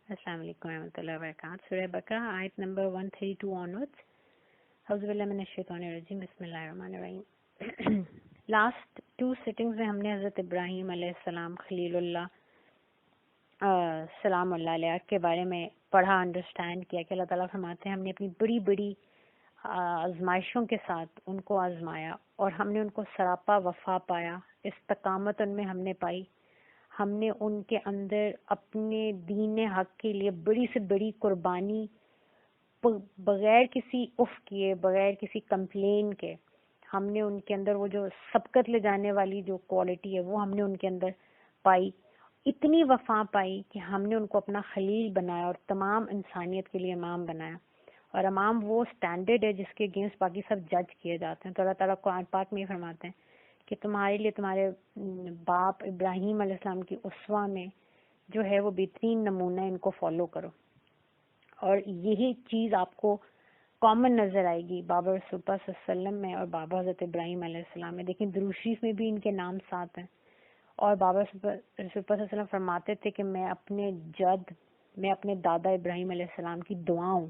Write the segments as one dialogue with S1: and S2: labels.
S1: السلام علیکم ورحمۃ اللہ وبرکاتہ. سورہ بقرہ آیت نمبر 132 آنورڈز. اعوذ باللہ من الشیطان الرجیم. بسم اللہ الرحمن الرحیم. لاسٹ 2 سٹنگز میں ہم نے حضرت ابراہیم علیہ السلام خلیل اللہ سلام اللہ علیہ کے بارے میں پڑھا، انڈرسٹینڈ کیا کہ اللہ تعالیٰ فرماتے ہیں ہم نے اپنی بڑی بڑی آزمائشوں کے ساتھ ان کو آزمایا اور ہم نے ان کو سراپا وفا پایا، استقامت ان میں ہم نے پائی. ہم نے ان کے اندر اپنے دین حق کے لیے بڑی سے بڑی قربانی بغیر کسی اف کیے، بغیر کسی کمپلین کے، ہم نے ان کے اندر وہ جو سبقت لے جانے والی جو کوالٹی ہے وہ ہم نے ان کے اندر پائی. اتنی وفا پائی کہ ہم نے ان کو اپنا خلیل بنایا اور تمام انسانیت کے لیے امام بنایا. اور امام وہ سٹینڈرڈ ہے جس کے اگینسٹ باقی سب جج کیے جاتے ہیں. تو اللہ تعالیٰ قرآن پاک میں یہ فرماتے ہیں کہ تمہارے لیے تمہارے باپ ابراہیم علیہ السلام کی اسوہ میں جو ہے وہ بہترین نمونہ ہے، ان کو فالو کرو. اور یہی چیز آپ کو کامن نظر آئے گی بابا رسول اللہ صلی اللہ علیہ وسلم میں اور بابا حضرت ابراہیم علیہ السلام میں. دیکھیں درود شریف میں بھی ان کے نام ساتھ ہیں. اور بابا رسول اللہ صلی اللہ علیہ وسلم فرماتے تھے کہ میں اپنے دادا ابراہیم علیہ السلام کی دعا ہوں،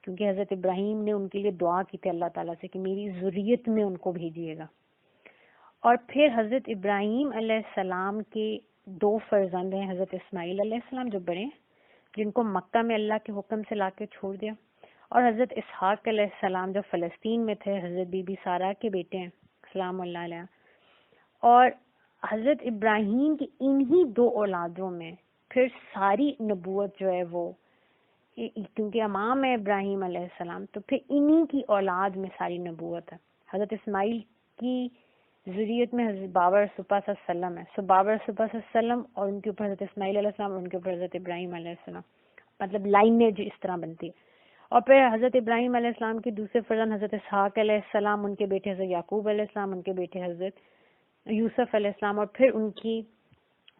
S1: کیونکہ حضرت ابراہیم نے ان کے لیے دعا کی تھی اللہ تعالیٰ سے کہ میری ذریت میں ان کو بھیجیے گا. اور پھر حضرت ابراہیم علیہ السلام کے 2 فرزند ہیں، حضرت اسماعیل علیہ السلام جو بڑے جن کو مکہ میں اللہ کے حکم سے لا کے چھوڑ دیا، اور حضرت اسحاق علیہ السلام جو فلسطین میں تھے، حضرت بی بی سارہ کے بیٹے ہیں سلام اللہ علیہ. اور حضرت ابراہیم کی انہی 2 اولادوں میں پھر ساری نبوت جو ہے وہ، کیونکہ امام ہے ابراہیم علیہ السلام، تو پھر انہی کی اولاد میں ساری نبوت ہے. حضرت اسماعیل کی ذریت میں حضرت بابا رسول اللہ صلی اللہ علیہ وسلم ہے. سو بابا رسول اللہ صلی اللہ علیہ وسلم اور ان کے اوپر حضرت اسماعیل علیہ السلام اور ان کے اوپر حضرت ابراہیم علیہ السلام، مطلب لائنیج اس طرح بنتی ہے. اور پھر حضرت ابراہیم علیہ السلام کے دوسرے فرزند حضرت اسحاق علیہ السلام، ان کے بیٹے حضرت یعقوب علیہ السلام، ان کے بیٹے حضرت یوسف علیہ السلام، اور پھر ان کی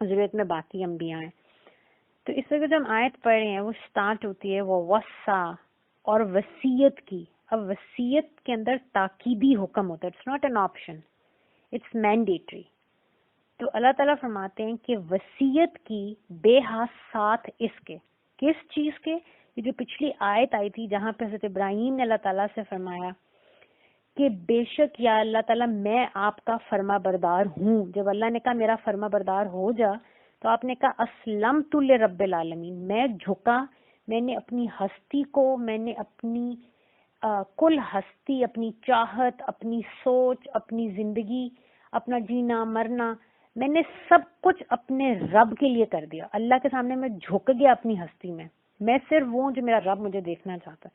S1: ذریت میں باقی انبیاء ہیں. تو اس وقت جو ہم آیت پڑھ رہے ہیں وہ سٹارٹ ہوتی ہے وہ وصا اور وصیت کی. اب وصیت کے اندر تاکیدی حکم ہوتا ہے، it's not an option, it's mandatory. تو اللہ تعالیٰ فرماتے ہیں کہ وصیت کی بے حسات اس کے کس چیز کے، یہ جو پچھلی آیت آئی تھی جہاں پہ حضرت ابراہیم نے اللہ تعالیٰ سے فرمایا کہ بے شک یا اللہ تعالیٰ میں آپ کا فرما بردار ہوں. جب اللہ نے کہا میرا فرما بردار ہو جا، تو آپ نے کہا اسلمت لرب العالمین، میں جھکا، میں نے اپنی ہستی کو، میں نے اپنی کل ہستی، اپنی چاہت، اپنی سوچ، اپنی زندگی، اپنا جینا مرنا، میں نے سب کچھ اپنے رب کے لیے کر دیا. اللہ کے سامنے میں جھک گیا اپنی ہستی میں صرف وہ ہوں جو میرا رب مجھے دیکھنا چاہتا ہے.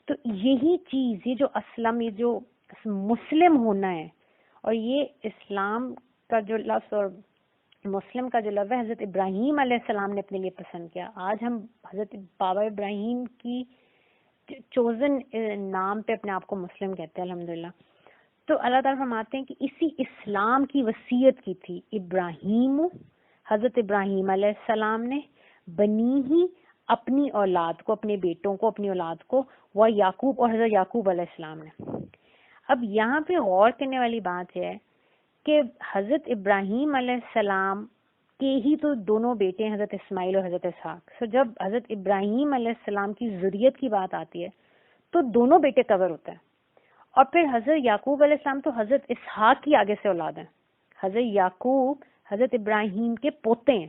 S1: تو یہی چیز، یہ جو اسلم، یہ جو مسلم ہونا ہے، اور یہ اسلام کا جو لفظ اور مسلم کا جو لفظ ہے حضرت ابراہیم علیہ السلام نے اپنے لیے پسند کیا. آج ہم حضرت بابا ابراہیم کی چوزن نام پہ اپنے آپ کو مسلم کہتے ہیں الحمدللہ. تو اللہ تعالیٰ فرماتے ہیں کہ اسی اسلام کی وصیت کی تھی ابراہیم، حضرت ابراہیم علیہ السلام نے، بنی ہی اپنی اولاد کو، اپنے بیٹوں کو، اپنی اولاد کو، وہ یعقوب اور حضرت یعقوب علیہ السلام نے. اب یہاں پہ غور کرنے والی بات یہ ہے کہ حضرت ابراہیم علیہ السلام کے ہی تو دونوں بیٹے ہیں، حضرت اسماعیل اور حضرت اسحاق. سو جب حضرت ابراہیم علیہ السلام کی ذریت کی بات آتی ہے تو دونوں بیٹے کور ہوتے ہیں. اور پھر حضرت یعقوب علیہ السلام تو حضرت اسحاق کی آگے سے اولاد ہیں. حضرت یعقوب حضرت ابراہیم کے پوتے ہیں.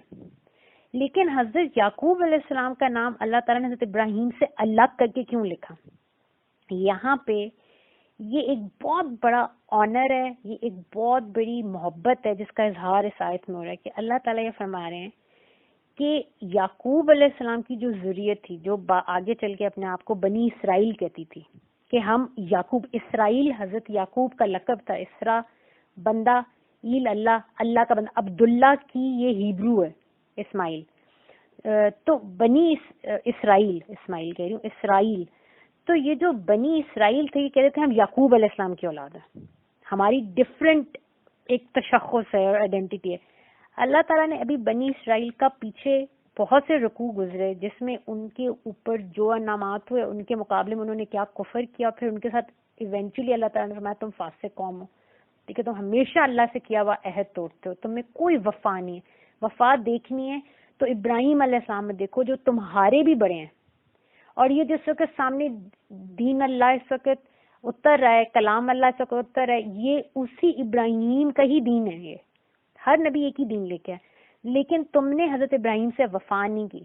S1: لیکن حضرت یعقوب علیہ السلام کا نام اللہ تعالیٰ نے حضرت ابراہیم سے الگ کر کے کیوں لکھا؟ یہاں پہ یہ ایک بہت بڑا آنر ہے، یہ ایک بہت بڑی محبت ہے جس کا اظہار اس آیت میں ہو رہا ہے کہ اللہ تعالیٰ یہ فرما رہے ہیں کہ یعقوب علیہ السلام کی جو ذریت تھی، جو آگے چل کے اپنے آپ کو بنی اسرائیل کہتی تھی کہ ہم یعقوب، اسرائیل حضرت یعقوب کا لقب تھا. اسرا بندہ، ایل اللہ، اللہ کا بندہ. عبداللہ کی یہ ہیبرو ہے اسماعیل. تو بنی اسرائیل، اسماعیل کہہ رہی ہوں، اسرائیل. تو یہ جو بنی اسرائیل تھے یہ کہہ رہے تھے ہم یعقوب علیہ السلام کی اولاد ہیں، ہماری ڈفرینٹ ایک تشخص ہے اور آئیڈینٹی ہے. اللہ تعالیٰ نے ابھی بنی اسرائیل کا پیچھے بہت سے رکوع گزرے جس میں ان کے اوپر جو انعامات ہوئے ان کے مقابلے میں انہوں نے کیا کفر کیا، پھر ان کے ساتھ ایونچولی اللہ تعالیٰ نے فرمایا تم فاسق قوم ہو، ٹھیک ہے، تم ہمیشہ اللہ سے کیا ہوا عہد توڑتے ہو، تم میں کوئی وفا نہیں ہے. وفا دیکھنی ہے تو ابراہیم علیہ السلام میں دیکھو جو تمہارے بھی بڑے ہیں، اور یہ جس وقت سامنے دین اللہ اس وقت اتر رہا ہے، کلام اللہ اس وقت اتر رہا ہے، یہ اسی ابراہیم کا ہی دین ہے. یہ ہر نبی ایک ہی دین لے کے آئے، لیکن تم نے حضرت ابراہیم سے وفا نہیں کی،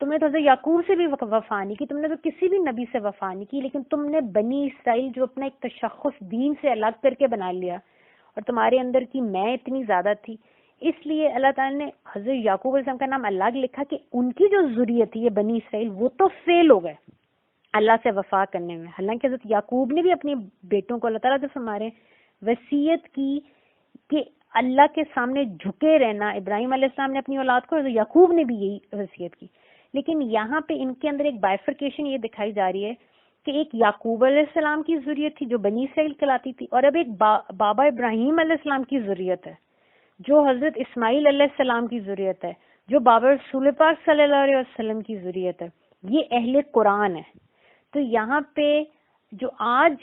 S1: تم نے تو حضرت یعقوب سے بھی وفا نہیں کی، تم نے تو کسی بھی نبی سے وفا نہیں کی، لیکن تم نے بنی اسرائیل جو اپنا ایک تشخص دین سے الگ کر کے بنا لیا، اور تمہارے اندر کی میں اتنی زیادہ تھی، اس لیے اللہ تعالیٰ نے حضرت یعقوب علیہ السلام کا نام الگ لکھا کہ ان کی جو ذریت تھی یہ بنی اسرائیل، وہ تو فیل ہو گئے اللہ سے وفا کرنے میں. حالانکہ حضرت یعقوب نے بھی اپنے بیٹوں کو اللہ تعالیٰ سے ہمارے وصیت کی کہ اللہ کے سامنے جھکے رہنا. ابراہیم علیہ السلام نے اپنی اولاد کو، حضرت یعقوب نے بھی یہی وصیت کی. لیکن یہاں پہ ان کے اندر ایک بائفرکیشن یہ دکھائی جا رہی ہے کہ ایک یعقوب علیہ السلام کی ذریت تھی جو بنی اسرائیل کہلاتی تھی، اور اب ایک بابا ابراہیم علیہ السلام کی ذریت ہے جو حضرت اسماعیل علیہ السلام کی ذریت ہے، جو بابا رسول پاک صلی اللہ علیہ وسلم کی ذریت ہے. یہ اہل قرآن ہے. تو یہاں پہ جو آج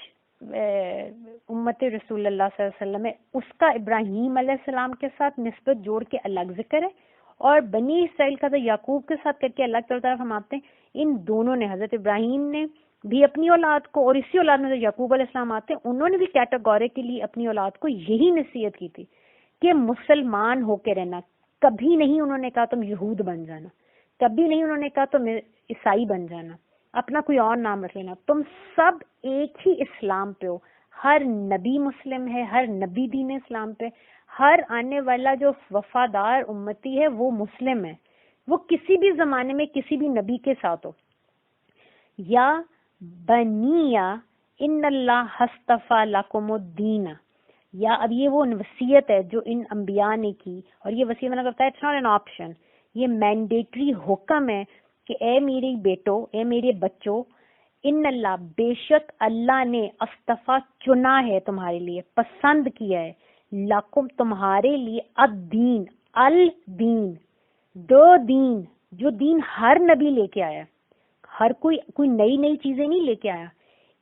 S1: امت رسول اللہ صلی اللہ علیہ وسلم ہے، اس کا ابراہیم علیہ السلام کے ساتھ نسبت جوڑ کے الگ ذکر ہے، اور بنی اسرائیل کا تو یعقوب کے ساتھ کر کے الگ طرف ہم آتے ہیں. ان دونوں نے، حضرت ابراہیم نے بھی اپنی اولاد کو، اور اسی اولاد میں یعقوب علیہ السلام آتے ہیں، انہوں نے بھی کیٹیگوریکلی اپنی اولاد کو یہی نصیحت کی تھی کہ مسلمان ہو کے رہنا. کبھی نہیں انہوں نے کہا تم یہود بن جانا، کبھی نہیں انہوں نے کہا تم عیسائی بن جانا، اپنا کوئی اور نام رکھ لینا. تم سب ایک ہی اسلام پہ ہو. ہر نبی مسلم ہے، ہر نبی دین اسلام پہ، ہر آنے والا جو وفادار امتی ہے وہ مسلم ہے، وہ کسی بھی زمانے میں کسی بھی نبی کے ساتھ ہو. یا بنیا ان اللہ اصطفیٰ لکم الدین، یا اب یہ وہ وصیت ہے جو ان انبیاء نے کی، اور یہ وصیت میں نے کہتا ہے اٹس ناٹ این آپشن، یہ مینڈیٹری حکم ہے کہ اے میری بیٹو، اے میرے بچوں، ان اللہ بے شک اللہ نے اصطفیٰ چنا ہے تمہارے لیے، پسند کیا ہے، لکم تمہارے لیے، الدین، الدین، دو دین، جو دین ہر نبی لے کے آیا، ہر کوئی نئی چیزیں نہیں لے کے آیا،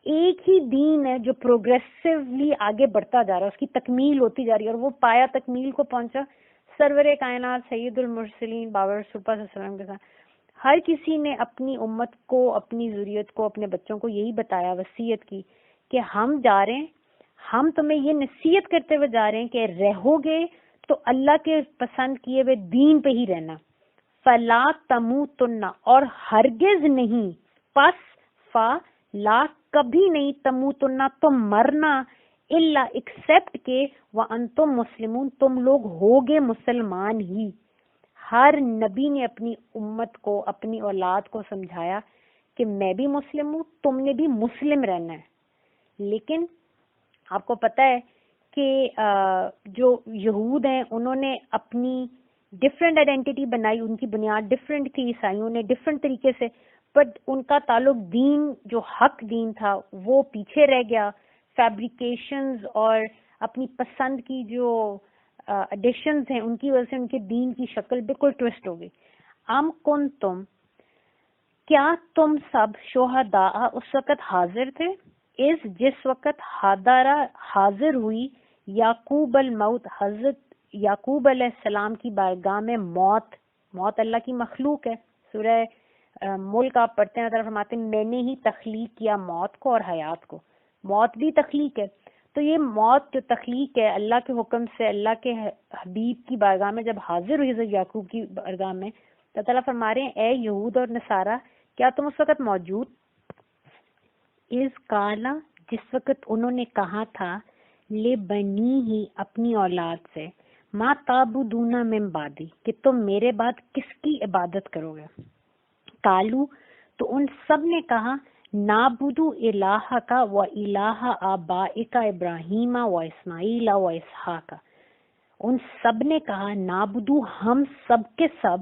S1: ایک ہی دین ہے جو پروگریسولی آگے بڑھتا جا رہا ہے، اس کی تکمیل ہوتی جا رہی ہے، اور وہ پایا تکمیل کو پہنچا سرور کائنات سید المرسلین بابا رسول اللہ صلی اللہ علیہ وسلم کے ساتھ. ہر کسی نے اپنی امت کو، اپنی ذریت کو، اپنے بچوں کو یہی بتایا، وصیت کی کہ ہم جا رہے ہیں، ہم تمہیں یہ نصیحت کرتے ہوئے جا رہے ہیں کہ رہو گے تو اللہ کے پسند کیے ہوئے دین پہ ہی رہنا. فلا تموتن، اور ہرگز نہیں، پس فلا کبھی نہیں، تموتن تم مرنا، الا ایکسپٹ کہ وانتم مسلمون تم لوگ ہوگے مسلمان ہی. ہر نبی نے اپنی امت کو، اپنی اولاد کو سمجھایا کہ میں بھی مسلم ہوں، تم نے بھی مسلم رہنا ہے. لیکن آپ کو پتہ ہے کہ جو یہود ہیں انہوں نے اپنی ڈفرینٹ آئیڈینٹی بنائی، ان کی بنیاد ڈفرینٹ تھی، عیسائیوں نے ڈفرینٹ طریقے سے، بٹ ان کا تعلق دین، جو حق دین تھا وہ پیچھے رہ گیا. فیبریکیشنز اور اپنی پسند کی جو ایڈیشنز ہیں ان کی وجہ سے ان کے دین کی شکل بالکل ٹوسٹ ہو گئی. ام کنتم، کیا تم سب شہداء اس وقت حاضر تھے، جس وقت حاضر ہوئی یعقوب الموت، حضرت یعقوب علیہ السلام کی بارگاہ میں موت اللہ کی مخلوق ہے. سورہ ملک آپ پڑھتے ہیں، طرف فرماتے ہیں میں نے ہی تخلیق کیا موت کو اور حیات کو. موت بھی تخلیق ہے. تو یہ موت جو تخلیق ہے اللہ کے حکم سے، اللہ کے حبیب کی بارگاہ میں جب حاضر ہوئی حضرت یعقوب کی بارگاہ میں، تو تعالیٰ فرما رہے ہیں اے یہود اور نصارہ، کیا تم اس وقت موجود؟ اس کالا، جس وقت انہوں نے کہا تھا، لے بنی ہی اپنی اولاد سے، ما تعبدون من بعدی، کہ تم میرے بعد کس کی عبادت کرو گے. کالو، تو ان سب نے کہا، نعبدو الہک و الہ آبائک ابراہیم و اسماعیل و اسحاق. ان سب نے کہا نعبدو، ہم سب کے سب،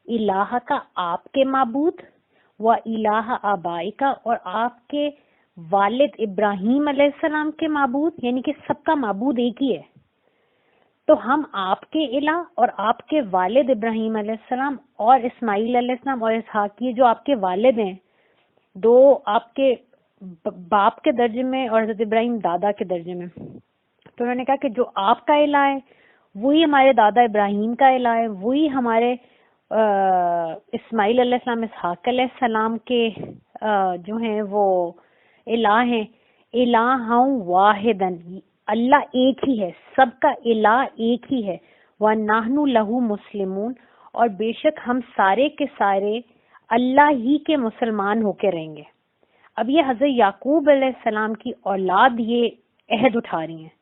S1: الہ کا، آپ کے معبود، و الہ آبائک، اور آپ کے والد ابراہیم علیہ السلام کے معبود، یعنی کہ سب کا معبود ایک ہی ہے. تو ہم آپ کے الہ اور آپ کے والد ابراہیم علیہ السلام اور اسماعیل علیہ السلام اور اسحاق، یہ جو آپ کے والد ہیں، دو آپ کے باپ کے درجے میں اور حضرت ابراہیم دادا کے درجے میں. تو انہوں نے کہا کہ جو آپ کا الہ ہے وہی ہمارے دادا ابراہیم کا الہ ہے، وہی ہمارے اسماعیل علیہ السلام، اسحاق علیہ السلام کے جو ہیں وہ الہ ہیں، الہ واحدن، اللہ ایک ہی ہے، سب کا الہ ایک ہی ہے، وَنَحْنُ لَهُ مُسْلِمُونَ، اور بے شک ہم سارے کے سارے اللہ ہی کے مسلمان ہو کے رہیں گے۔ اب یہ حضرت یعقوب علیہ السلام کی اولاد یہ عہد اٹھا رہی ہیں،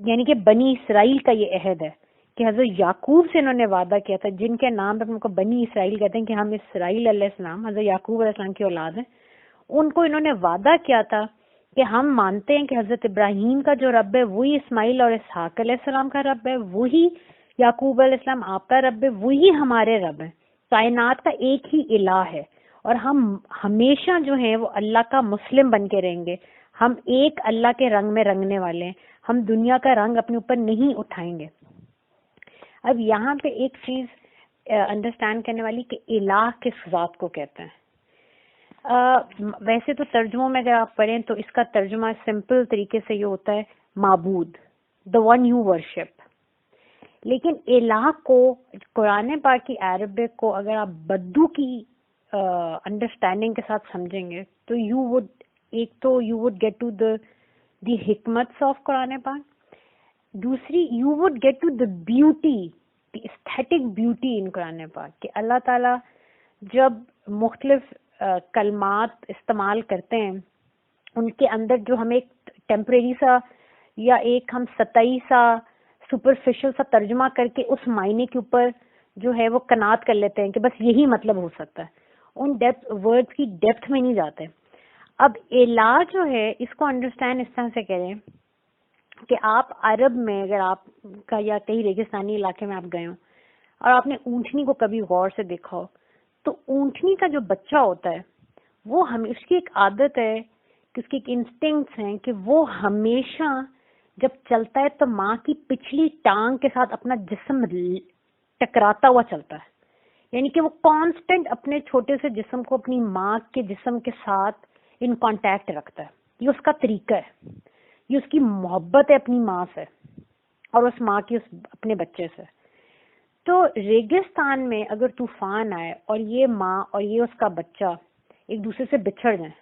S1: یعنی کہ بنی اسرائیل کا یہ عہد ہے کہ حضرت یعقوب سے انہوں نے وعدہ کیا تھا، جن کے نام پہ ان کو بنی اسرائیل کہتے ہیں کہ ہم اسرائیل علیہ السلام حضرت یعقوب علیہ السلام کی اولاد ہیں۔ ان کو انہوں نے وعدہ کیا تھا کہ ہم مانتے ہیں کہ حضرت ابراہیم کا جو رب ہے وہی اسماعیل اور اسحاق علیہ السلام کا رب ہے، وہی یعقوب علیہ السلام آپ کا رب ہے، وہی ہمارے رب ہیں، کائنات کا ایک ہی الہ ہے، اور ہم ہمیشہ جو ہیں وہ اللہ کا مسلم بن کے رہیں گے، ہم ایک اللہ کے رنگ میں رنگنے والے ہیں، ہم دنیا کا رنگ اپنے اوپر نہیں اٹھائیں گے۔ اب یہاں پہ ایک چیز انڈرسٹینڈ کرنے والی کہ الہ کس ذات کو کہتے ہیں۔ ویسے تو ترجموں میں اگر آپ پڑھیں تو اس کا ترجمہ سمپل طریقے سے یہ ہوتا ہے معبود، the one you worship، لیکن الہ کو قرآن پاک کی عربک کو اگر آپ بدو کی انڈرسٹینڈنگ کے ساتھ سمجھیں گے تو you would get to the حکمت آف قرآن پاک، دوسری you would get to the beauty, the aesthetic beauty in قرآن پاک، کہ اللہ تعالیٰ جب مختلف کلمات استعمال کرتے ہیں ان کے اندر جو ہم ایک ٹیمپریری سا یا ایک ہم سطحی سا سپرفیشل سا ترجمہ کر کے اس معنی کے اوپر جو ہے وہ قناعت کر لیتے ہیں کہ بس یہی مطلب ہو سکتا ہے، ان ورڈز کی ڈیپتھ میں نہیں جاتے۔ اب الہ جو ہے اس کو انڈرسٹینڈ اس طرح سے کریں کہ آپ عرب میں اگر آپ کا یا کئی ریگستانی علاقے میں آپ گئے ہوں اور آپ نے اونٹنی کو کبھی غور سے دیکھا ہو، تو اونٹنی کا جو بچہ ہوتا ہے وہ اس کی ایک عادت ہے کہ اس کی ایک انسٹنکٹس ہیں کہ وہ ہمیشہ جب چلتا ہے تو ماں کی پچھلی ٹانگ کے ساتھ اپنا جسم ٹکراتا ہوا چلتا ہے، یعنی کہ وہ کانسٹنٹ اپنے چھوٹے سے جسم کو اپنی ماں کے جسم کے ساتھ ان کانٹیکٹ رکھتا ہے۔ یہ اس کا طریقہ ہے، یہ اس کی محبت ہے اپنی ماں سے اور اس ماں کی اپنے بچے سے۔ تو ریگستان میں اگر طوفان آئے اور یہ ماں اور یہ اس کا بچہ ایک دوسرے سے بچھڑ جائیں،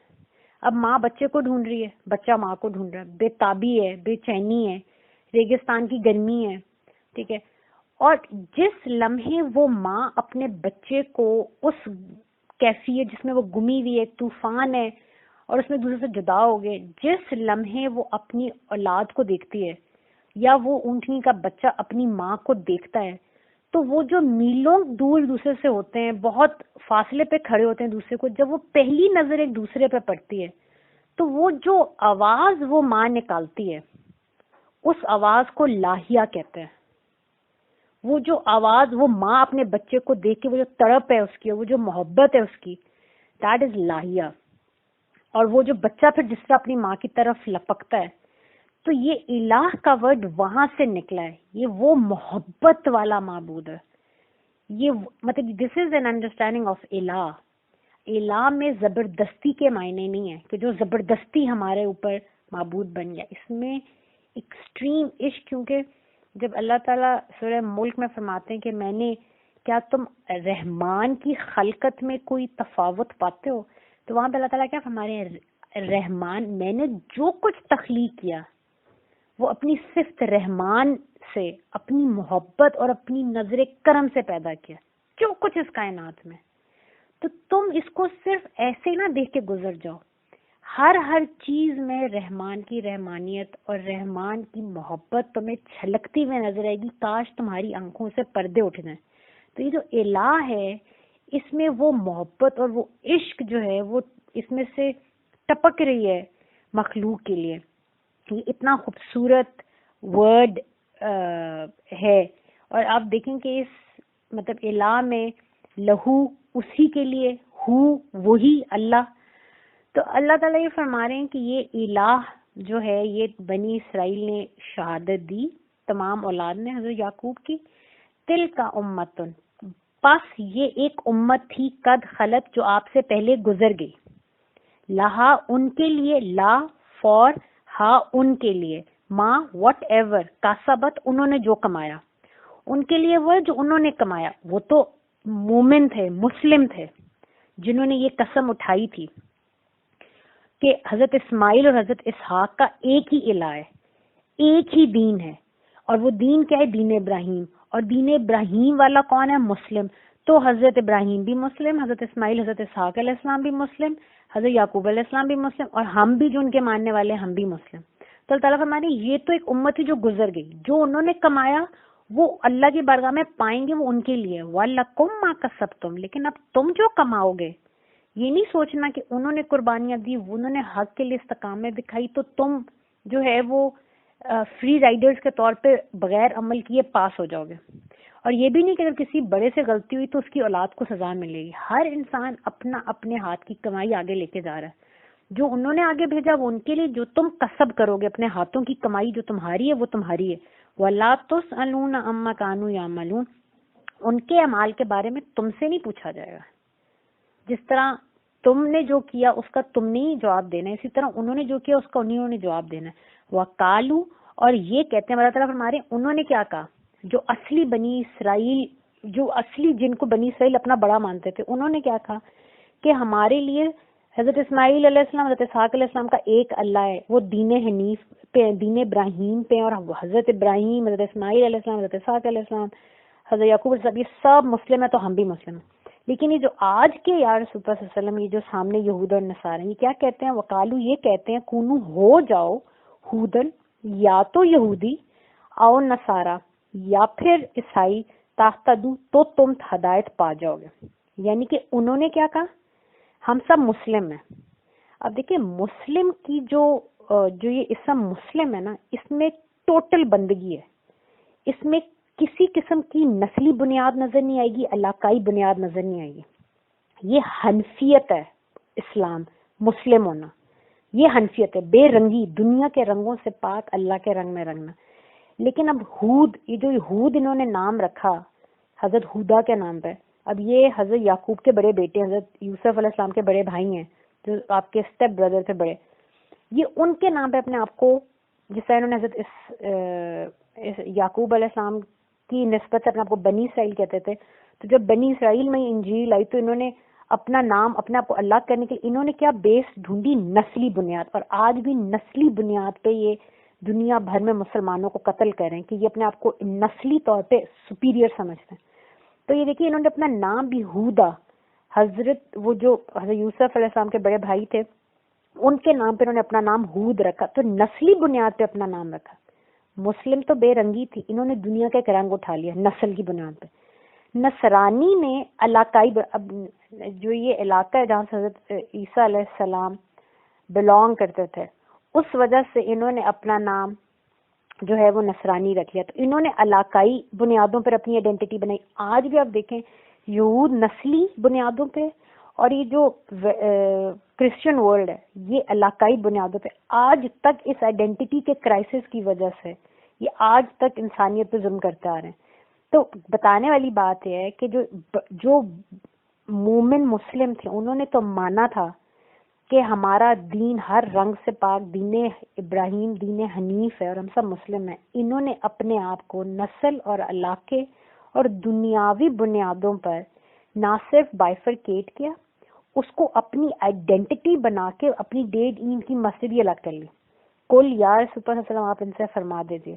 S1: اب ماں بچے کو ڈھونڈ رہی ہے، بچہ ماں کو ڈھونڈ رہا ہے، بے تابی ہے، بے چینی ہے، ریگستان کی گرمی ہے، ٹھیک ہے، اور جس لمحے وہ ماں اپنے بچے کو اس کیفیت جس میں وہ گمی ہوئی ہے، طوفان ہے اور اس میں دوسرے سے جدا ہو گئے، جس لمحے وہ اپنی اولاد کو دیکھتی ہے یا وہ اونٹنی کا بچہ اپنی ماں کو دیکھتا ہے، تو وہ جو میلوں دور دوسرے سے ہوتے ہیں، بہت فاصلے پہ کھڑے ہوتے ہیں دوسرے کو، جب وہ پہلی نظر ایک دوسرے پہ پڑتی ہے تو وہ جو آواز وہ ماں نکالتی ہے اس آواز کو لاہیا کہتے ہیں۔ وہ جو آواز وہ ماں اپنے بچے کو دیکھ کے وہ جو تڑپ ہے اس کی، وہ جو محبت ہے اس کی، دیٹ از لاہیا۔ اور وہ جو بچہ پھر جس طرح اپنی ماں کی طرف لپکتا ہے، تو یہ الہ کا ورڈ وہاں سے نکلا ہے، یہ وہ محبت والا معبود ہے۔ یہ مطلب دس از این انڈرسٹینڈنگ آف الہ۔ الہ میں زبردستی کے معنی نہیں ہے کہ جو زبردستی ہمارے اوپر معبود بن گیا، اس میں ایکسٹریم عشق، کیونکہ جب اللہ تعالیٰ سورہ ملک میں فرماتے ہیں کہ میں نے، کیا تم رحمان کی خلقت میں کوئی تفاوت پاتے ہو، تو وہاں پہ اللہ تعالیٰ کیا فرما رہے ہیں، رحمان، میں نے جو کچھ تخلیق کیا وہ اپنی صفت رحمان سے، اپنی محبت اور اپنی نظر کرم سے پیدا کیا، جو کچھ اس کائنات میں۔ تو تم اس کو صرف ایسے نہ دیکھ کے گزر جاؤ، ہر چیز میں رحمان کی رحمانیت اور رحمان کی محبت تمہیں چھلکتی ہوئی نظر آئے گی، کاش تمہاری آنکھوں سے پردے اٹھ جائیں۔ تو یہ جو الہ ہے اس میں وہ محبت اور وہ عشق جو ہے وہ اس میں سے ٹپک رہی ہے مخلوق کے لیے۔ یہ اتنا خوبصورت ورڈ ہے، اور آپ دیکھیں کہ اس مطلب الہ میں لہو اسی کے لیے، ہو وہی اللہ۔ تو اللہ تعالیٰ یہ فرما رہے ہیں کہ یہ الہ جو ہے یہ بنی اسرائیل نے شہادت دی، تمام اولاد نے حضرت یعقوب کی، تل کا امتن، پس یہ ایک امت تھی، قد خلت جو آپ سے پہلے گزر گئی، لہا ان کے لیے، لا فور، ہا ان کے لیے، ما وٹ ایور، کاسبت انہوں نے جو کمایا، ان کے لیے وہ ہے جو انہوں نے کمایا. وہ تو مومن تھے, مسلم تھے, جنہوں نے یہ قسم اٹھائی تھی کہ حضرت اسماعیل اور حضرت اسحاق کا ایک ہی الہ ہے, ایک ہی دین ہے, اور وہ دین کیا ہے؟ دین ابراہیم. اور دین ابراہیم والا کون ہے؟ مسلم. تو حضرت ابراہیم بھی مسلم, حضرت اسماعیل حضرت اسحاق علیہ السلام بھی مسلم, حضرت یعقوب علیہ السلام بھی مسلم, اور ہم بھی جو ان کے ماننے والے ہیں ہم بھی مسلم. تو اللہ تعالیٰ فرماتے ہیں یہ تو ایک امت تھی جو گزر گئی, جو انہوں نے کمایا وہ اللہ کی بارگاہ میں پائیں گے, وہ ان کے لیے. وَلَكُمْ مَا كَسَبْتُمْ, لیکن اب تم جو کماؤ گے, یہ نہیں سوچنا کہ انہوں نے قربانیاں دی, انہوں نے حق کے لیے استقامت دکھائی تو تم جو ہے وہ فری رائڈرز کے طور پہ بغیر عمل کیے پاس ہو جاؤ گے. اور یہ بھی نہیں کہ اگر کسی بڑے سے غلطی ہوئی تو اس کی اولاد کو سزا ملے گی. ہر انسان اپنا اپنے ہاتھ کی کمائی آگے لے کے جا رہا ہے. جو انہوں نے آگے بھیجا وہ ان کے لیے, جو تم کسب کرو گے اپنے ہاتھوں کی کمائی جو تمہاری ہے وہ تمہاری ہے. وَلَا تُسْأَلُونَ عَمَّا كَانُوا يَعْمَلُونَ, ان کے اعمال کے بارے میں تم سے نہیں پوچھا جائے گا. جس طرح تم نے جو کیا اس کا تم نے ہی جواب دینا ہے, اسی طرح انہوں نے جو کیا اس کا انہوں نے جواب دینا ہے. وَقَالُوا, اور یہ کہتے ہیں اللہ تعالیٰ فرما رہے ہیں انہوں نے کیا کہا, جو اصلی بنی اسرائیل, جو اصلی جن کو بنی اسرائیل اپنا بڑا مانتے تھے, انہوں نے کیا کہا کہ ہمارے لیے حضرت اسماعیل علیہ السلام حضرت اسحاق علیہ السلام کا ایک اللہ ہے, وہ دین حنیف پہ, دین ابراہیم پہ, اور حضرت ابراہیم حضرت اسماعیل علیہ السلام حضرت اسحاق علیہ السلام حضرت یعقوب علیہ السلام یہ سب مسلم ہیں تو ہم بھی مسلم ہیں. لیکن یہ جو آج کے یا رسول اللہ صلی اللہ علیہ وسلم, یہ جو سامنے یہود اور نصارہ, یہ کیا کہتے ہیں؟ وقالو, یہ کہتے ہیں کونو, ہو جاؤ, ہودن, یا تو یہودی, او نصارہ, یا پھر عیسائی, تاہتدو, تو تم ہدایت پا جاؤ گے. یعنی کہ انہوں نے کیا کہا؟ ہم سب مسلم ہیں. اب دیکھیں مسلم کی جو یہ اسم مسلم ہے نا, اس میں ٹوٹل بندگی ہے, اس میں کسی قسم کی نسلی بنیاد نظر نہیں آئے گی, علاقائی بنیاد نظر نہیں آئے گی. یہ حنفیت ہے اسلام, مسلم ہونا, یہ حنفیت ہے, بے رنگی, دنیا کے رنگوں سے پاک, اللہ کے رنگ میں رنگنا. لیکن اب ہود, یہ جو ہود انہوں نے نام رکھا حضرت ہودا کے نام پہ, اب یہ حضرت یعقوب کے بڑے بیٹے, حضرت یوسف علیہ السلام کے بڑے بھائی ہیں, جو آپ کے اسٹیپ بردر تھے بڑے, یہ ان کے نام پہ اپنے آپ کو, جس طرح انہوں نے حضرت یعقوب علیہ السلام کی نسبت سے اپنے آپ کو بنی اسرائیل کہتے تھے, تو جب بنی اسرائیل میں انجیل آئی تو انہوں نے اپنا نام اپنے آپ کو الگ کرنے کے لیے انہوں نے کیا بیس ڈھونڈی, نسلی بنیاد. اور آج بھی نسلی بنیاد پہ یہ دنیا بھر میں مسلمانوں کو قتل کر رہے ہیں کہ یہ اپنے آپ کو نسلی طور پہ سپیریئر سمجھتے ہیں. تو یہ دیکھیے انہوں نے اپنا نام بھی ہودا, حضرت وہ جو حضرت یوسف علیہ السلام کے بڑے بھائی تھے ان کے نام پہ انہوں نے اپنا نام ہود رکھا, تو نسلی بنیاد پہ اپنا نام رکھا. مسلم تو بے رنگی تھی, انہوں نے دنیا کا ایک رنگ اٹھا لیا نسل کی بنیاد پہ. نصرانی نے علاقائی, اب جو یہ علاقہ ہے جہاں سے حضرت عیسیٰ علیہ السلام بلونگ کرتے تھے, اس وجہ سے انہوں نے اپنا نام جو ہے وہ نصرانی رکھ لیا. تو انہوں نے علاقائی بنیادوں پر اپنی آئیڈینٹی بنائی. آج بھی آپ دیکھیں یہود نسلی بنیادوں پہ, اور یہ جو کرسچن ورلڈ ہے یہ علاقائی بنیادوں پہ. آج تک اس آئیڈینٹی کے کرائسس کی وجہ سے یہ آج تک انسانیت پہ ظلم کرتے آ رہے ہیں. تو بتانے والی بات یہ ہے کہ جو مومن مسلم تھے انہوں نے تو مانا تھا کہ ہمارا دین ہر رنگ سے پاک, دین ابراہیم دین حنیف ہے اور ہم سب مسلم ہیں. انہوں نے اپنے آپ کو نسل اور علاقے اور دنیاوی بنیادوں پر نہ صرف بائفرکیٹ کیا, اس کو اپنی آئیڈینٹی بنا کے اپنی ڈیڈ عید کی مسجد ہی الگ کر لی. کل یا رسول اللہ صلی اللہ علیہ وسلم آپ ان سے فرما دیجیے,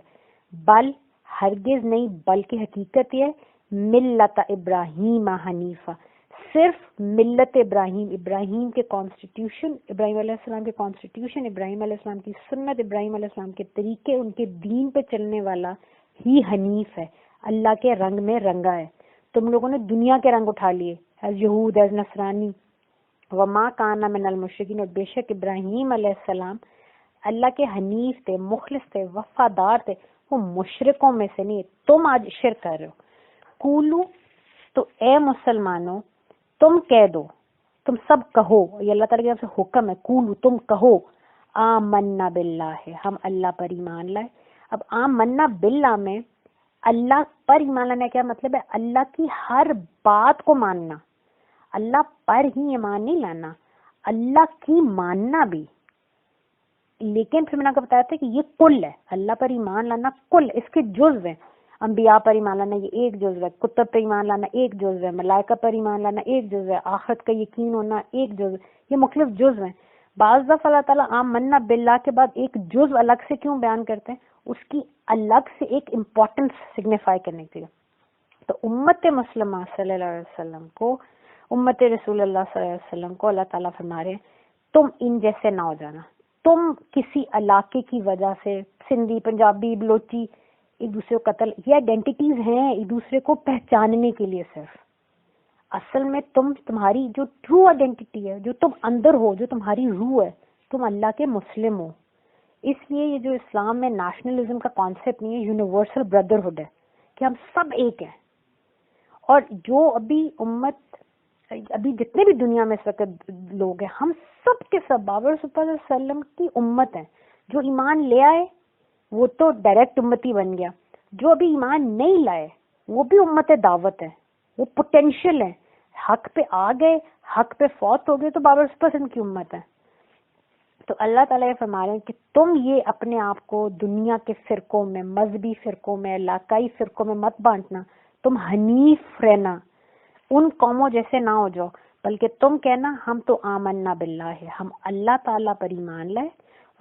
S1: بل ہرگز نہیں, بلکہ حقیقت یہ ملت ابراہیم حنیفہ, صرف ملت ابراہیم, ابراہیم کے کانسٹیٹیوشن, ابراہیم علیہ السلام کے کانسٹیٹیوشن, ابراہیم علیہ السلام کی سنت, ابراہیم علیہ السلام کے طریقے, ان کے دین پہ چلنے والا ہی حنیف ہے, اللہ کے رنگ میں رنگا ہے. تم لوگوں نے دنیا کے رنگ اٹھا لیے, ایز یہود, ایز نصرانی. وما کان من المشرکین, اور بے شک ابراہیم علیہ السلام اللہ کے حنیف تھے, مخلص تھے, وفادار تھے, وہ مشرکوں میں سے نہیں. تم آج شرک کر رہے ہو. قولو, تو اے مسلمانوں تم کہہ دو, تم سب کہو, یہ اللہ تعالیٰ کی طرف سے حکم ہے, قولو تم کہو, آمنا باللہ, ہم اللہ پر ایمان لائے. اب آمنا باللہ میں اللہ پر ایمان لانا کیا مطلب ہے؟ اللہ کی ہر بات کو ماننا, اللہ پر ہی ایمان نہیں لانا, اللہ کی ماننا بھی. لیکن پھر میں نے آپ کو بتایا تھا کہ یہ کل ہے, اللہ پر ایمان لانا کل, اس کے جزو ہیں. انبیاء پر ایمان لانا یہ ایک جزو ہے، کتب پر ایمان لانا ایک جزو ہے، ملائکہ پر ایمان لانا ایک جزو ہے، آخرت کا یقین ہونا ایک جزو، یہ مختلف جزو ہیں۔ بعض دفعہ اللہ تعالیٰ آمنا باللہ کے بعد ایک جزو الگ سے کیوں بیان کرتے ہیں؟ اس کی الگ سے ایک امپورٹنس سگنیفائی کرنے کے لیے۔ تو امت مسلمہ صلی اللہ علیہ وسلم کو، امت رسول اللہ صلی اللہ علیہ وسلم کو اللہ تعالیٰ فرما رہے ہیں تم ان جیسے نہ ہو جانا، تم کسی علاقے کی وجہ سے سندھی، پنجابی، بلوچی ایک دوسرے کو قتل، یہ آئیڈینٹیٹیز ہیں ایک دوسرے کو پہچاننے کے لیے صرف، اصل میں تمہاری جو ٹرو آئیڈینٹی ہے، جو تم اندر ہو، جو تمہاری روح ہے، تم اللہ کے مسلم ہو۔ اس لیے یہ جو اسلام میں نیشنلزم کا کانسیپٹ نہیں ہے، یونیورسل بردرہڈ ہے کہ ہم سب ایک ہیں۔ اور جو ابھی جتنے بھی دنیا میں اس وقت لوگ ہیں، ہم سب کے سب بابر صلی اللہ علیہ وسلم کی امت ہیں۔ جو ایمان لے آئے وہ تو ڈائریکٹ امتی بن گیا، جو ابھی ایمان نہیں لائے وہ بھی امت دعوت ہے، وہ پوٹینشیل ہے، حق پہ آ گئے، حق پہ فوت ہو گئے تو بابر صلی اللہ علیہ وسلم کی امت ہے۔ تو اللہ تعالیٰ یہ فرما رہے ہیں کہ تم یہ اپنے آپ کو دنیا کے فرقوں میں، مذہبی فرقوں میں، علاقائی فرقوں میں مت بانٹنا، تم حنیف رہنا، ان قوموں جیسے نہ ہو جاؤ، بلکہ تم کہنا ہم تو آمنا باللہ ہے، ہم اللہ تعالیٰ پر ایمان لائے،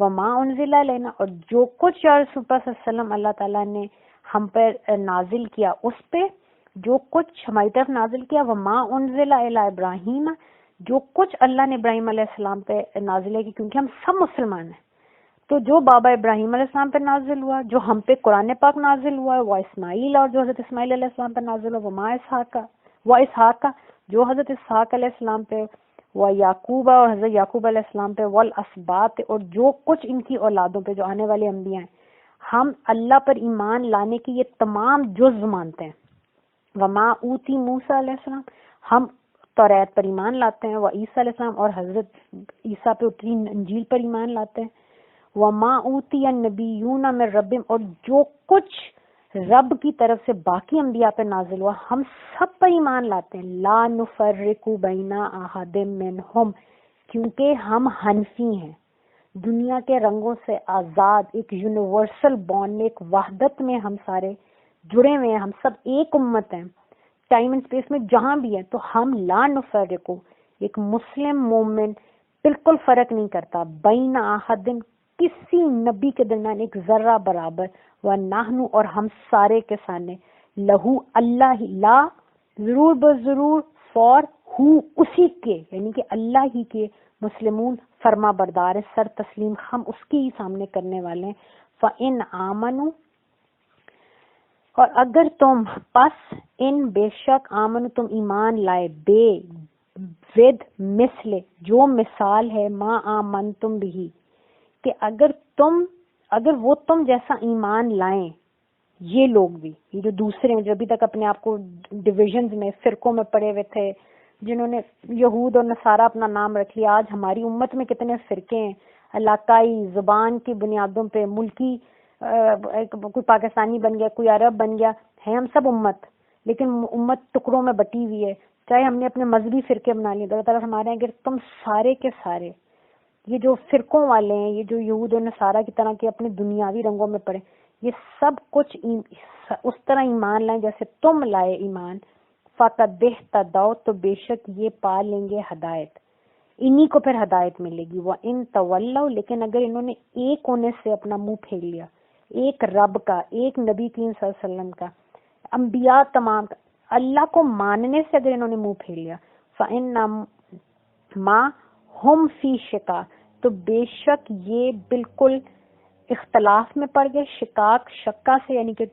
S1: وما انزل لینا، اور جو کچھ یا رسول اللہ صلی اللہ علیہ وسلم اللہ تعالیٰ نے ہم پر نازل کیا اس پہ، جو کچھ ہماری طرف نازل کیا، وما انزل الی ابراہیم، جو کچھ اللہ نے ابراہیم علیہ السلام پہ نازل ہے، کیونکہ ہم سب مسلمان ہیں، تو جو بابا ابراہیم علیہ السلام پہ نازل ہوا، جو ہم پہ قرآن پاک نازل ہوا، وہ اسماعیل، اور جو حضرت اسماعیل علیہ السلام پہ نازل ہوا، وما اسحاق، جو حضرت اسحاق علیہ السلام پہ، وہ یعقوب اور حضرت یعقوب علیہ السلام پہ، والاسباط، اور جو کچھ ان کی اولادوں پہ جو آنے والے انبیاء ہیں، ہم اللہ پر ایمان لانے کی یہ تمام جزو مانتے ہیں۔ وما اوتی موسیٰ علیہ السلام، ہم توریت پر ایمان لاتے ہیں، وہ عیسیٰ علیہ السلام اور حضرت عیسیٰ پہ اتری انجیل پر ایمان لاتے ہیں، وما اوتی النبیون من ربہم، اور جو کچھ رب کی طرف سے باقی انبیاء پہ نازل ہوا ہم سب پر ایمان لاتے ہیں، لا نفرق بین احد منہم، کیونکہ ہم حنفی ہیں، دنیا کے رنگوں سے آزاد، ایک یونیورسل بانڈ میں، ایک وحدت میں ہم سارے جڑے ہوئے ہیں، ہم سب ایک امت ہیں، ٹائم اینڈ اسپیس میں جہاں بھی ہیں، تو ہم لا نفرق، ایک مسلم مومن بالکل فرق نہیں کرتا، بین احد، کسی نبی کے درمیان ایک ذرہ برابر، وَنَحْنُ، اور ہم سارے کے سامنے، لہو، اللہ ہی، لا ضرور بضرور، فور ہو، اسی کے، یعنی کہ اللہ ہی کے، مسلمون فرما بردار ہے، سر تسلیم ہم اس کے ہی سامنے کرنے والے ہیں۔ فَإِنْ آمَنُوا، اور اگر تم، پس ان بے شک، آمن تم ایمان لائے، بے ود مثل، جو مثال ہے، ما آمنتم بھی، کہ اگر وہ تم جیسا ایمان لائیں، یہ لوگ بھی، یہ جو دوسرے ہیں جو ابھی تک اپنے آپ کو ڈویژنز میں، فرقوں میں پڑے ہوئے تھے، جنہوں نے یہود اور نصارہ اپنا نام رکھ لیا، آج ہماری امت میں کتنے فرقے ہیں، علاقائی، زبان کی بنیادوں پہ، ملکی، کوئی پاکستانی بن گیا، کوئی عرب بن گیا، ہیں ہم سب امت، لیکن امت ٹکڑوں میں بٹی ہوئی ہے، چاہے ہم نے اپنے مذہبی فرقے بنا لیے۔ اللہ تعالیٰ ہمارے ہیں کہ تم سارے کے سارے یہ جو فرقوں والے ہیں، یہ جو یہود و نصارہ کی طرح کے اپنے دنیاوی رنگوں میں پڑے، یہ سب کچھ اس طرح ایمان لائیں جیسے تم لائے ایمان، فَقَدْ اهْتَدَوْا، تو بے شک یہ پا لیں گے ہدایت، انہی کو پھر ہدایت ملے گی۔ وَإِن تَوَلَّوْا، لیکن اگر انہوں نے ایک ہونے سے اپنا منہ پھیر لیا، ایک رب کا، ایک نبی کریم صلی اللہ علیہ وسلم کا، انبیاء تمام کا، اللہ کو ماننے سے اگر انہوں نے منہ پھیر لیا، فَإِنَّمَا ہم فی شقاق، تو بے شک یہ بالکل اختلاف میں پڑ گئے، شقاق، شکا سے یعنی کہ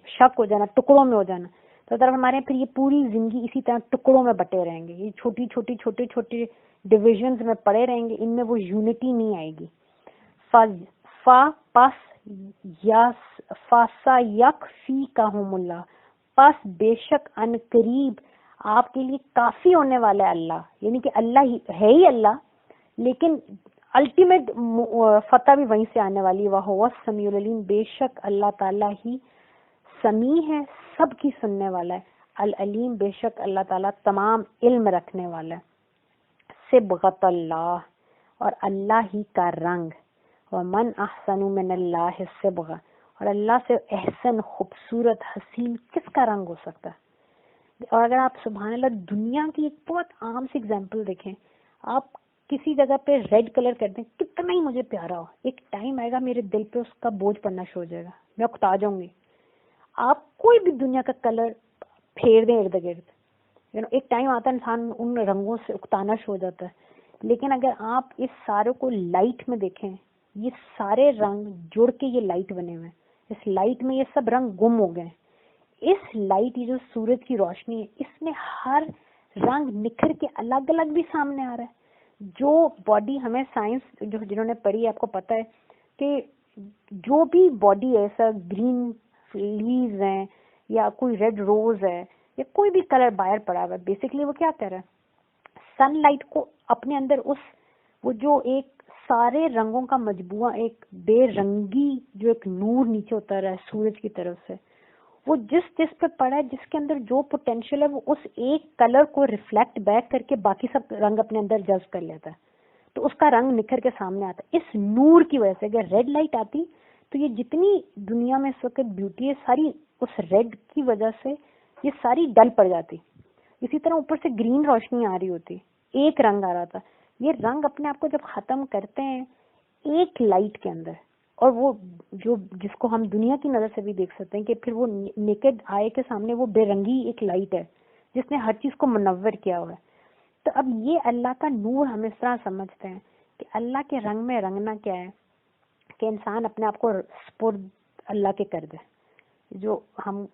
S1: شک ہو جانا، ٹکڑوں میں ہو جانا، تو طرف ہمارے پھر یہ پوری زندگی اسی طرح ٹکڑوں میں بٹے رہیں گے، یہ چھوٹی چھوٹی ڈویژنز میں پڑے رہیں گے، ان میں وہ یونٹی نہیں آئے گی۔ فاسا یک فی کہم اللہ، پس بے شک ان قریب آپ کے لیے کافی ہونے والا ہے اللہ، یعنی کہ اللہ ہی ہے، ہی اللہ، لیکن الٹیمیٹ فتح بھی وہیں سے آنے والی ہے۔ وَهُوَ السَّمِيعُ الْعَلِيمُ، بے شک اللہ تعالیٰ ہی سمیع ہے، سب کی سننے والا ہے، العلیم، بے شک اللہ تعالیٰ تمام علم رکھنے والا ہے۔ صبغۃ اللہ، اور اللہ ہی کا رنگ، وَمَنْ أَحْسَنُ مِنَ اللَّهِ صِبْغَةً، اور اللہ سے احسن خوبصورت حسین کس کا رنگ ہو سکتا ہے؟ اور اگر آپ سبحان اللہ دنیا کی ایک بہت عام سی اگزامپل دیکھیں، آپ کسی جگہ پہ ریڈ کلر کر دیں کتنا ہی مجھے پیارا ہو، ایک ٹائم آئے گا میرے دل پہ اس کا بوجھ پڑنا شروع ہو جائے گا، میں اکتا جاؤں گی. آپ کوئی بھی دنیا کا کلر پھیر دیں ارد گرد، ایک ٹائم آتا ہے انسان ان رنگوں سے اکتانا شروع ہو جاتا ہے. لیکن اگر آپ اس سارے کو لائٹ میں دیکھیں، یہ سارے رنگ جڑ کے یہ لائٹ بنے ہوئے ہیں، اس لائٹ میں یہ سب رنگ گم ہو گئے. اس لائٹ، یہ جو سورج کی روشنی ہے، اس میں ہر رنگ نکھر کے الگ الگ بھی سامنے آ رہا ہے. جو باڈی ہمیں سائنس جنہوں نے پڑھی ہے آپ کو پتا ہے کہ جو بھی باڈی ہے، ایسا گرین لیوز ہیں یا کوئی ریڈ روز ہے یا کوئی بھی کلر باہر پڑا ہوا ہے، بیسکلی وہ کیا کر رہا ہے، سن لائٹ کو اپنے اندر وہ جو ایک سارے رنگوں کا مجموعہ، ایک بے رنگی جو ایک نور نیچے اتر رہا ہے سورج کی طرف سے، وہ جس پہ پڑا ہے، جس کے اندر جو پوٹینشیل ہے، وہ اس ایک کلر کو ریفلیکٹ بیک کر کے باقی سب رنگ اپنے اندر جذب کر لیتا ہے، تو اس کا رنگ نکھر کے سامنے آتا ہے. اس نور کی وجہ سے اگر ریڈ لائٹ آتی تو یہ جتنی دنیا میں اس وقت بیوٹی ہے ساری اس ریڈ کی وجہ سے یہ ساری ڈل پڑ جاتی. اسی طرح اوپر سے گرین روشنی آ رہی ہوتی، ایک رنگ آ رہا تھا. یہ رنگ اپنے آپ کو جب ختم کرتے ہیں ایک لائٹ کے اندر، اور وہ جس کو ہم دنیا کی نظر سے بھی دیکھ سکتے ہیں کہ پھر وہ نیکڈ آئے کے سامنے وہ بے رنگی ایک لائٹ ہے جس نے ہر چیز کو منور کیا ہوا ہے. تو اب یہ اللہ کا نور ہم اس طرح سمجھتے ہیں کہ اللہ کے رنگ میں رنگنا کیا ہے کہ انسان اپنے آپ کو سپرد اللہ کے کر دے. جو ہم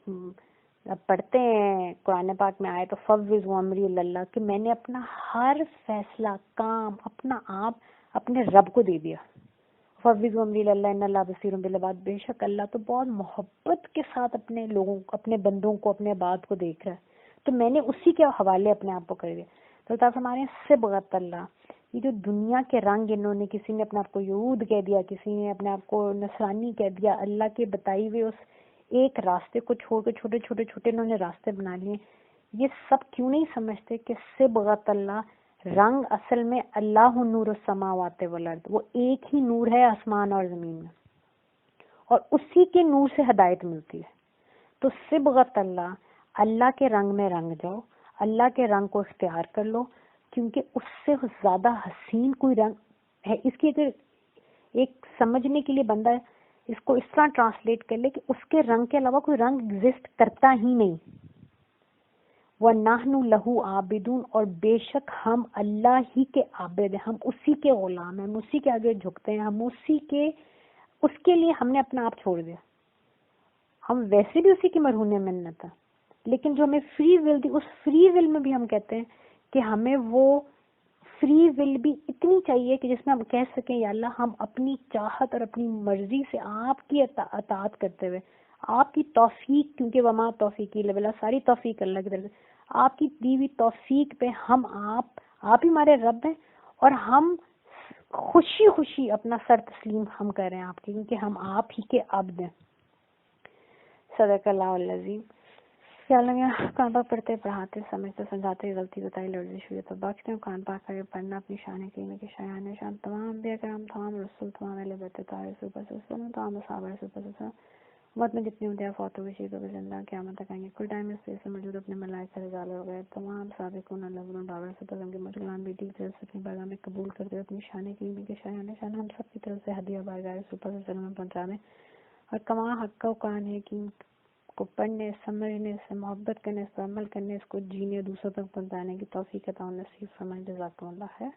S1: پڑھتے ہیں قرآن پاک میں آئے تو فوض امری اللہ، کہ میں نے اپنا ہر فیصلہ، کام، اپنا آپ اپنے رب کو دے دیا. فوض امری اللہ ان اللہ بصیر بالعباد، بے شک اللہ تو بہت محبت کے ساتھ اپنے لوگوں کو، اپنے بندوں کو، اپنے عباد کو دیکھ رہا ہے، تو میں نے اسی کے حوالے اپنے آپ کو کر دیا. تو تعالیٰ ہمارے صبغت اللہ، یہ جو دنیا کے رنگ انہوں نے، کسی نے اپنے آپ کو یہود کہہ دیا، کسی نے اپنے آپ کو نصرانی کہہ دیا، اللہ کے بتائی ہوئے اس ایک راستے کو چھوڑ کے چھوٹے چھوٹے چھوٹے انہوں نے راستے بنا لیے. یہ سب کیوں نہیں سمجھتے کہ صبغت اللہ، رنگ اصل میں اللہ نور السماوات والارض، وہ ایک ہی نور ہے آسمان اور زمین میں، اور اسی کے نور سے ہدایت ملتی ہے. تو صبغت اللہ، اللہ کے رنگ میں رنگ جاؤ، اللہ کے رنگ کو اختیار کر لو، کیونکہ اس سے زیادہ حسین کوئی رنگ ہے. اس کی اگر ایک سمجھنے کے لیے بندہ اس کو اس طرح ٹرانسلیٹ کر لے کہ اس کے رنگ کے علاوہ کوئی رنگ ایگزسٹ کرتا ہی نہیں. وَنَحْنُ لَهُ عَابِدُونَ، اور بے شک ہم اللہ ہی کے عابد ہیں، ہم اسی کے غلام ہیں، ہم اسی کے آگے جھکتے ہیں، ہم اس کے لیے ہم نے اپنا آپ چھوڑ دیا. ہم ویسے بھی اسی کی مرہون منت ہیں، لیکن جو ہمیں free will the, us free will میں بھی ہم کہتے ہیں کہ ہمیں وہ فری ول بھی اتنی چاہیے کہ جس میں ہم کہہ سکیں یا اللہ ہم اپنی چاہت اور اپنی مرضی سے آپ کی اطاعت کرتے ہوئے، آپ کی توفیق، کیونکہ وما توفیقی الا باللہ، ساری توفیق اللہ کی طرف سے، آپ کی دی ہوئی توفیق پہ ہم آپ ہی ہمارے رب ہیں، اور ہم خوشی خوشی اپنا سر تسلیم ہم کر رہے ہیں آپ کی، کیونکہ ہم آپ ہی کے عبد ہیں. صدق اللہ العظیم. یا اللہ میاں قرآن پاک پڑھتے پڑھاتے سمجھتے سمجھاتے غلطی بتائی لرزش ہوئی تو بخش دیں. قرآن پاک کا پڑھنا اپنی شان کریمہ کی شایان شان تمام انبیاء کرام، تمام رسول، تمام اہل بیت طاہرین رسول پر وسلم، تمام صحابہ رسول پر وسلم، امت میں جتنی انبیاء فوت ہوئے، شہید ہوئے، زندہ قیامت تک آئیں گے، کل ٹائم اس سے موجود اپنے ملائکہ رضال ہو گئے، تمام سابقون الاولون بابر رسول پر وسلم کے مجلان بھی دل سے اپنی بارگاہ میں قبول کرتے ہوئے اپنی شان کریمہ کی شایان شان ہم سب کی طرف سے ہدیہ بارگاہ رسول پر وسلم میں پہنچا دیں. اور کما حق کا قرآن ہے کہ کو پڑھنے، سمجھنے، سے محبت کرنے، اس پر عمل کرنے، اس کو جینے، دوسروں تک پہنچانے کی توفیق عطا نصیب فرمائے. جزاکم اللہ خیر.